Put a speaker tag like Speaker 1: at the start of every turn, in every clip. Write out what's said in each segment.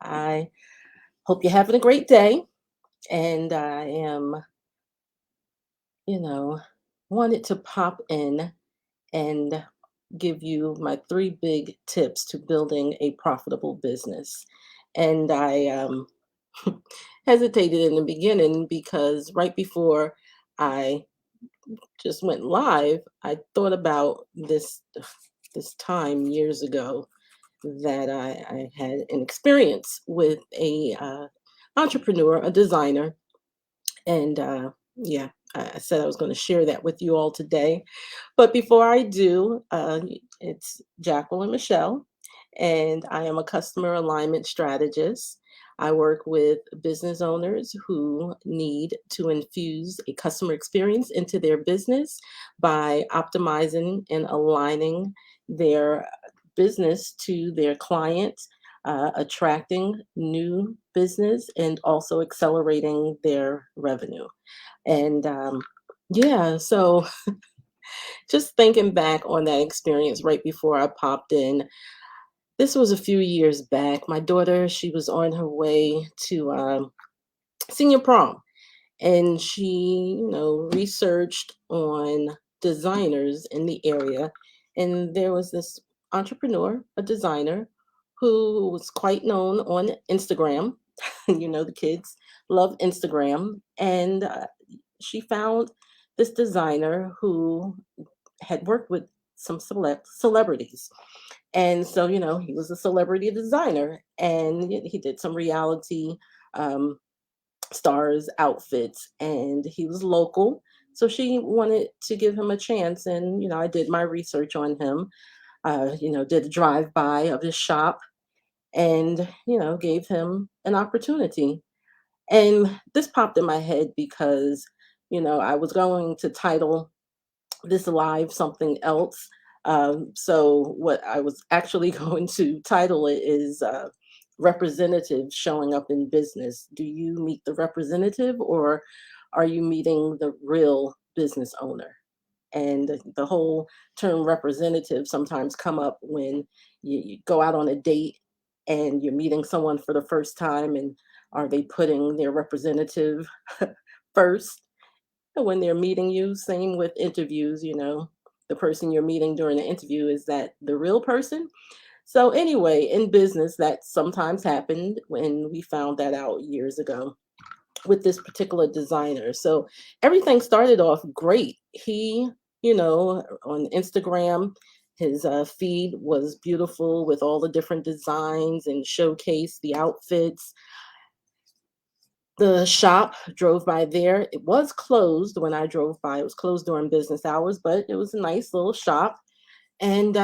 Speaker 1: I hope you're having a great day. And I am, you know, wanted to pop in and give you my three big tips to building a profitable business. And I hesitated in the beginning because right before I just went live, I thought about this time years ago that I had an experience with a entrepreneur, a designer, and yeah, I said I was going to share that with you all today. But before I do, it's Jacqueline Michelle, and I am a customer alignment strategist. I work with business owners who need to infuse a customer experience into their business by optimizing and aligning their business to their clients, attracting new business, and also accelerating their revenue. And yeah, so just thinking back on that experience right before I popped in, this was a few years back. My daughter, she was on her way to senior prom, and she, researched on designers in the area. And there was this entrepreneur, a designer, who was quite known on Instagram. The kids love Instagram. And she found this designer who had worked with some celebrities. And so, he was a celebrity designer and he did some reality um, stars outfits, and he was local. So she wanted to give him a chance. And, I did my research on him, did a drive by of his shop and, gave him an opportunity. And this popped in my head because, I was going to title this live something else. So what I was actually going to title it is representative showing up in business. Do you meet the representative, or are you meeting the real business owner? And the whole term representative sometimes come up when you go out on a date and you're meeting someone for the first time, and are they putting their representative first when they're meeting you? Same with interviews, the person you're meeting during the interview, is that the real person? So anyway, in business, that sometimes happened when we found that out years ago with this particular designer. So everything started off great. He, on Instagram, his feed was beautiful with all the different designs and showcase the outfits. The shop, drove by there. It was closed when I drove by. It was closed during business hours, but it was a nice little shop. And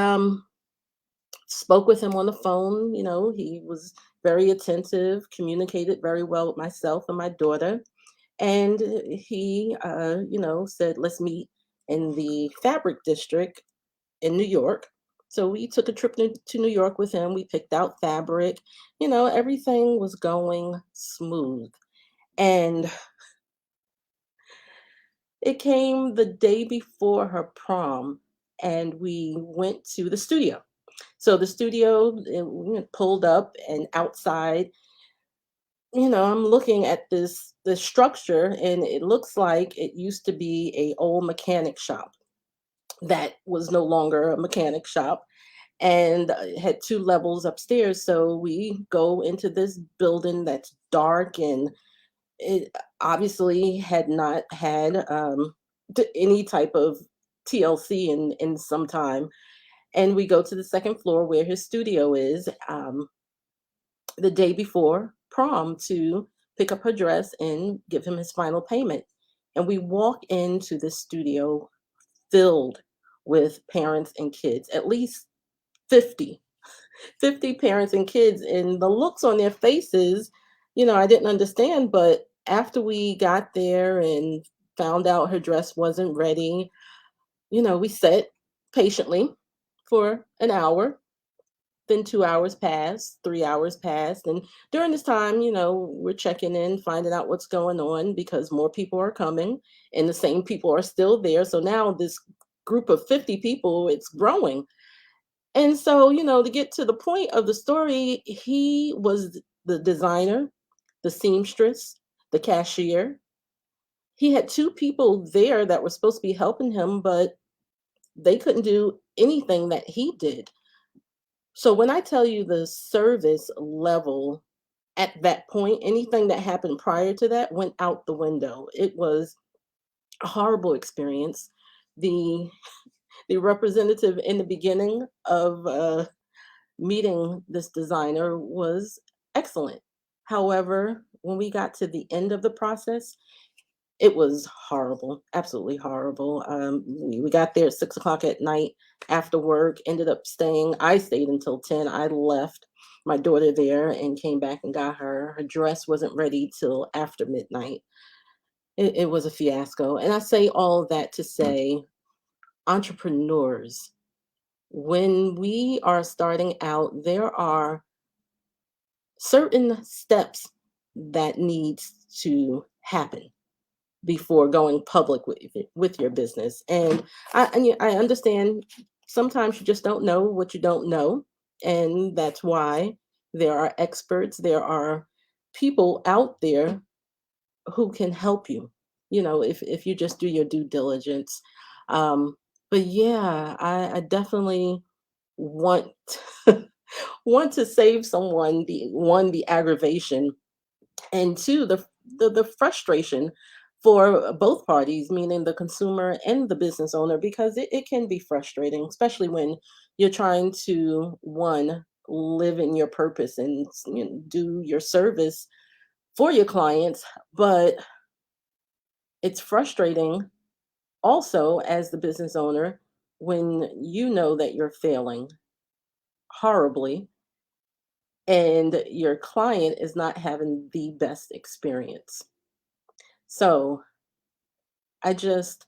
Speaker 1: spoke with him on the phone. He was very attentive, communicated very well with myself and my daughter. And he, said, let's meet in the fabric district in New York. So we took a trip to New York with him. We picked out fabric. Everything was going smooth. And it came the day before her prom, and we went to the studio. So the studio, we pulled up, and outside, I'm looking at this structure, and it looks like it used to be a old mechanic shop that was no longer a mechanic shop, and it had two levels upstairs. So we go into this building that's dark, and it obviously had not had any type of TLC in some time. And we go to the second floor where his studio is, the day before prom, to pick up her dress and give him his final payment. And we walk into the studio filled with parents and kids, at least 50, 50 parents and kids. And the looks on their faces, I didn't understand. But after we got there and found out her dress wasn't ready, we sat patiently for an hour. Then 2 hours passed, 3 hours passed, and during this time, we're checking in, finding out what's going on because more people are coming and the same people are still there. So now this group of 50 people, it's growing. And so, to get to the point of the story, he was the designer, the seamstress, the cashier. He had two people there that were supposed to be helping him, but they couldn't do anything that he did. So when I tell you the service level at that point, anything that happened prior to that went out the window. It was a horrible experience. The the representative in the beginning of meeting this designer was excellent. However, when we got to the end of the process, it was horrible, absolutely horrible. We got there at 6 o'clock at night after work, ended up staying. I stayed until 10. I left my daughter there and came back and got her. Her dress wasn't ready till after midnight. It was a fiasco. And I say all that to say, entrepreneurs, when we are starting out, there are certain steps that needs to happen before going public with your business. And I understand sometimes you just don't know what you don't know, and that's why there are experts, there are people out there who can help you. You know, if you just do your due diligence. Um, but yeah, I definitely want want to save someone the aggravation, and two, the frustration for both parties, meaning the consumer and the business owner, because it can be frustrating, especially when you're trying to one, live in your purpose and do your service for your clients, but it's frustrating also as the business owner when you know that you're failing horribly and your client is not having the best experience. So I just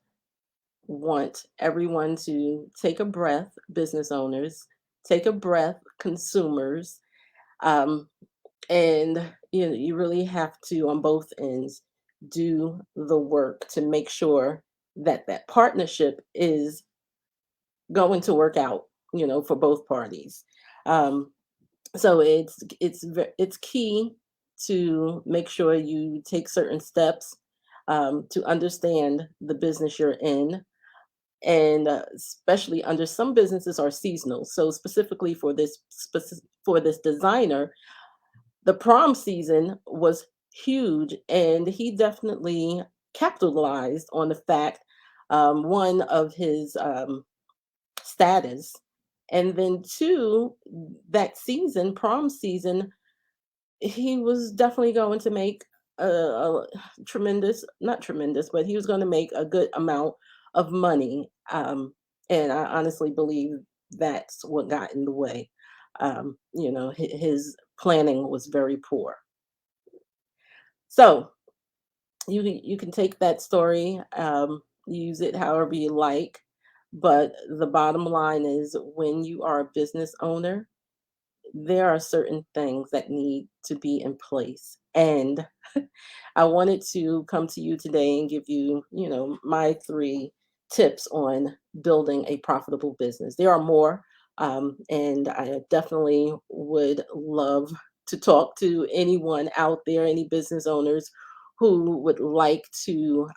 Speaker 1: want everyone to take a breath, business owners, take a breath, consumers, um, and you really have to on both ends do the work to make sure that that partnership is going to work out, for both parties. Um, so it's key to make sure you take certain steps to understand the business you're in, and especially under some businesses are seasonal. So specifically for for this designer, the prom season was huge, and he definitely capitalized on the fact, one of his status, and then two, that season, prom season, he was definitely going to make a tremendous, not tremendous, but he was going to make a good amount of money. And I honestly believe that's what got in the way. His planning was very poor. So you can take that story, use it however you like, but the bottom line is when you are a business owner, there are certain things that need to be in place. And I wanted to come to you today and give you, my three tips on building a profitable business. There are more, and I definitely would love to talk to anyone out there, any business owners who would like to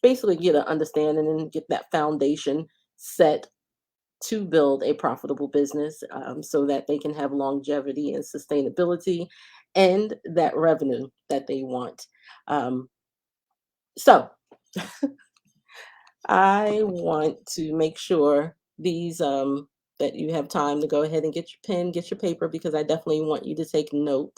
Speaker 1: basically get an understanding and get that foundation set to build a profitable business, so that they can have longevity and sustainability and that revenue that they want. Um, so I want to make sure that you have time to go ahead and get your pen, get your paper, because I definitely want you to take note,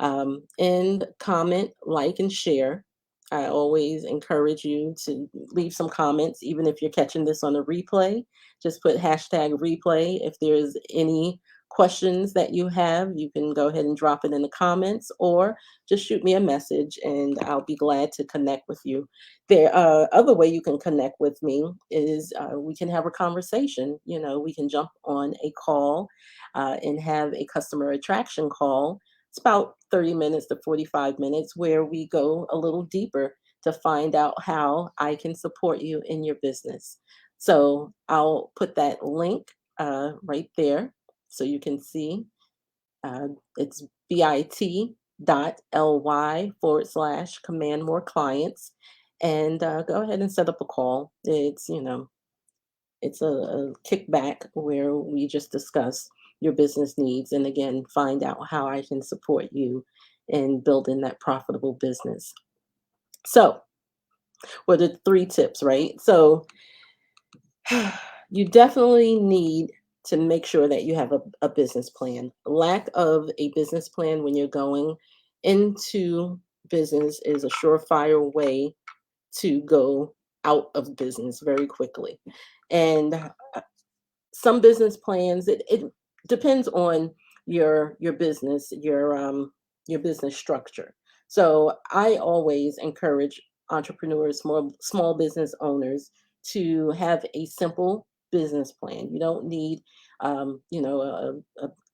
Speaker 1: and comment, like, and share. I always encourage you to leave some comments, even if you're catching this on a replay. Just put hashtag replay. If there's any questions that you have, you can go ahead and drop it in the comments, or just shoot me a message and I'll be glad to connect with you. The other way you can connect with me is we can have a conversation. We can jump on a call and have a customer attraction call. It's about 30 minutes to 45 minutes where we go a little deeper to find out how I can support you in your business. So I'll put that link right there so you can see. It's bit.ly/command more clients. And go ahead and set up a call. It's a kickback where we just discuss your business needs and again find out how I can support you in building that profitable business. So, what are the three tips, right? So, you definitely need to make sure that you have a business plan. Lack of a business plan when you're going into business is a surefire way to go out of business very quickly. And some business plans, it depends on your business, your business structure. So I always encourage entrepreneurs, small business owners, to have a simple business plan. You don't need a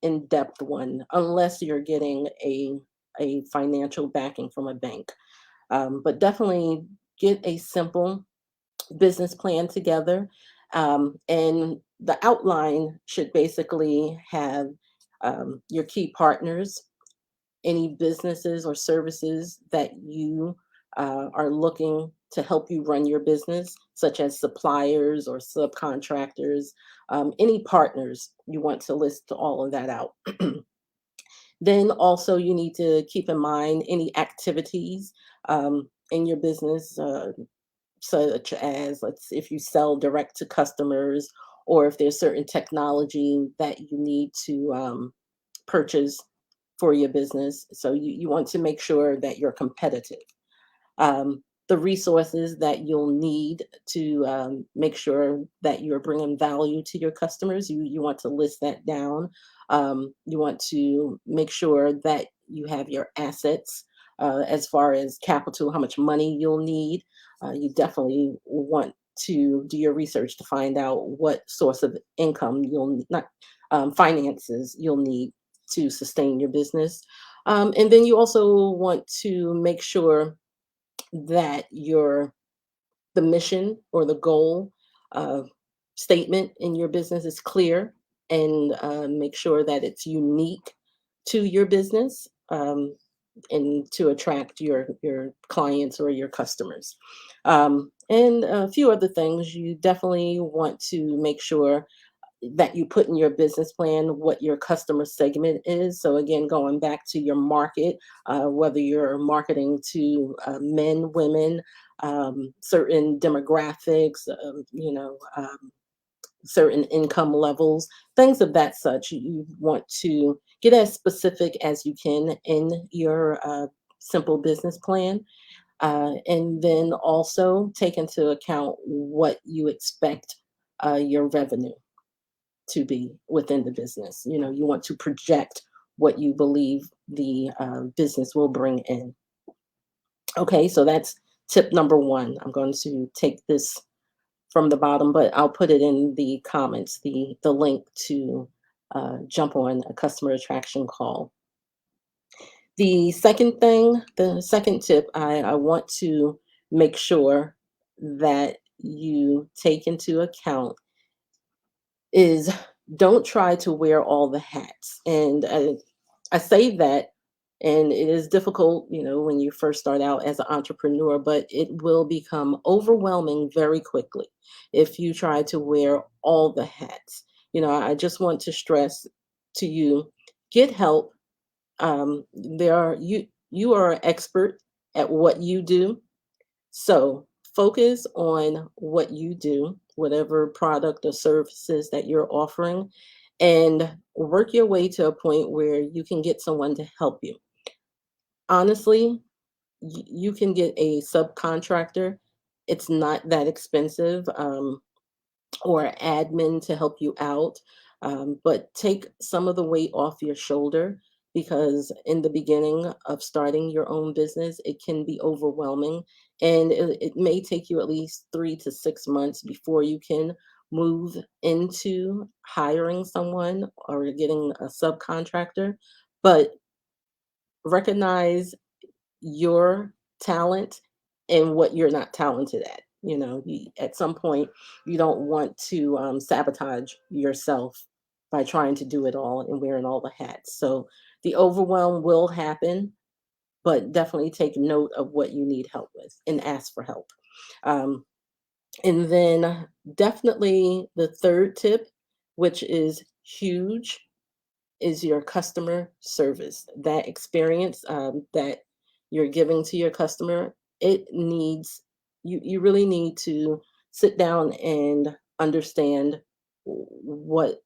Speaker 1: in-depth one unless you're getting a financial backing from a bank. But definitely get a simple business plan together. And the outline should basically have your key partners, any businesses or services that you are looking to help you run your business, such as suppliers or subcontractors, any partners, you want to list all of that out. Then also you need to keep in mind any activities in your business, such as if you sell direct to customers or if there's certain technology that you need to purchase for your business. So you want to make sure that you're competitive. The resources that you'll need to make sure that you're bringing value to your customers, you want to list that down. You want to make sure that you have your assets as far as capital, how much money you'll need. You definitely want to do your research to find out what source of income not finances you'll need to sustain your business. And then you also want to make sure that the mission or the goal uh, statement in your business is clear, and make sure that it's unique to your business, and to attract your clients or your customers. And a few other things you definitely want to make sure that you put in your business plan what your customer segment is. So again, going back to your market, whether you're marketing to men, women, certain demographics, certain income levels, things of that such. You want to get as specific as you can in your simple business plan. And then also take into account what you expect your revenue to be within the business. You want to project what you believe the business will bring in. Okay, so that's tip number one. I'm going to take this from the bottom, but I'll put it in the comments, the link to jump on a customer attraction call. The second tip, I want to make sure that you take into account is don't try to wear all the hats. And I say that, and it is difficult, when you first start out as an entrepreneur, but it will become overwhelming very quickly if you try to wear all the hats. I just want to stress to you, get help. You are an expert at what you do, so focus on what you do, whatever product or services that you're offering, and work your way to a point where you can get someone to help you. Honestly, you can get a subcontractor. It's not that expensive. Or admin to help you out. But take some of the weight off your shoulder, because in the beginning of starting your own business, it can be overwhelming. And it may take you at least 3 to 6 months before you can move into hiring someone or getting a subcontractor. But recognize your talent and what you're not talented at. At some point, you don't want to sabotage yourself by trying to do it all and wearing all the hats. So the overwhelm will happen, but definitely take note of what you need help with and ask for help. Um, and then definitely the third tip, which is huge, is your customer service. That experience that you're giving to your customer, it needs, you really need to sit down and understand what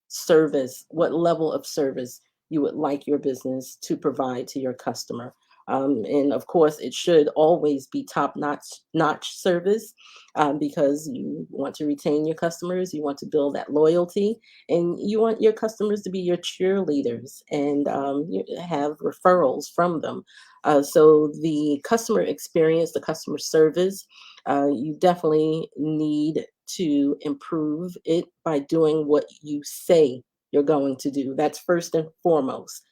Speaker 1: service, what level of service you would like your business to provide to your customer. And of course, it should always be top notch service, because you want to retain your customers, you want to build that loyalty, and you want your customers to be your cheerleaders and you have referrals from them. So the customer experience, the customer service, you definitely need to improve it by doing what you say you're going to do. That's first and foremost.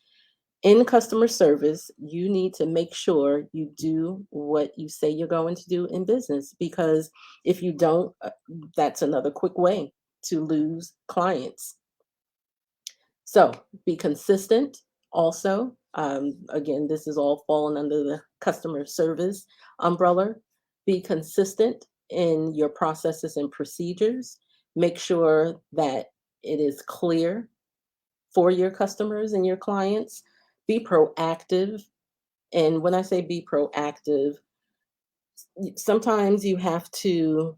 Speaker 1: In customer service, you need to make sure you do what you say you're going to do in business, because if you don't, that's another quick way to lose clients. So be consistent also. Again, this is all falling under the customer service umbrella. Be consistent in your processes and procedures. Make sure that it is clear for your customers and your clients. Be proactive. And when I say be proactive, sometimes you have to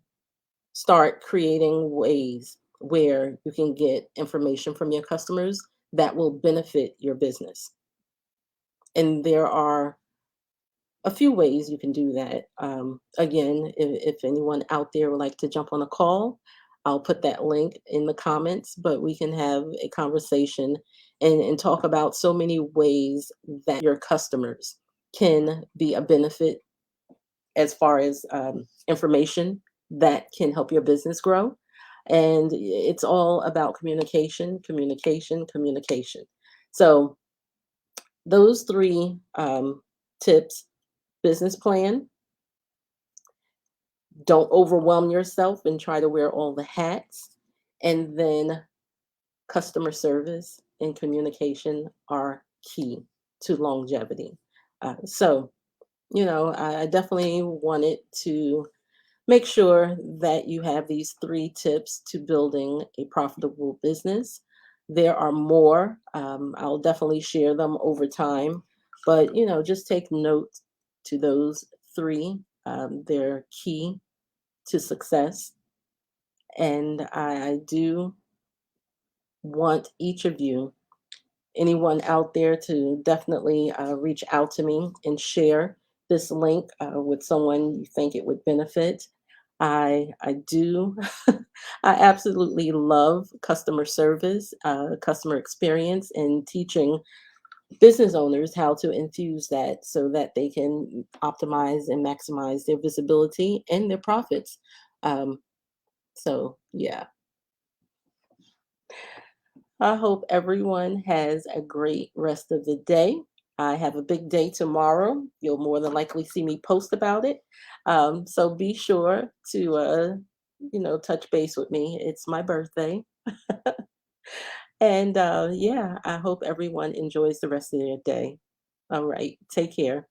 Speaker 1: start creating ways where you can get information from your customers that will benefit your business. And there are a few ways you can do that. Again, if anyone out there would like to jump on a call, I'll put that link in the comments, but we can have a conversation and talk about so many ways that your customers can be a benefit as far as information that can help your business grow. And it's all about communication, communication, communication. So, those three tips: business plan, don't overwhelm yourself and try to wear all the hats, and then customer service and communication are key to longevity. So, I definitely wanted to make sure that you have these three tips to building a profitable business. There are more. I'll definitely share them over time, but just take note to those three. They're key to success, and I do want each of you, anyone out there, to definitely reach out to me and share this link with someone you think it would benefit. I do. I absolutely love customer service, customer experience, and teaching business owners how to infuse that so that they can optimize and maximize their visibility and their profits. Um, so, yeah, I hope everyone has a great rest of the day. I have a big day tomorrow. You'll more than likely see me post about it. So be sure to, touch base with me. It's my birthday. And yeah, I hope everyone enjoys the rest of their day. All right. Take care.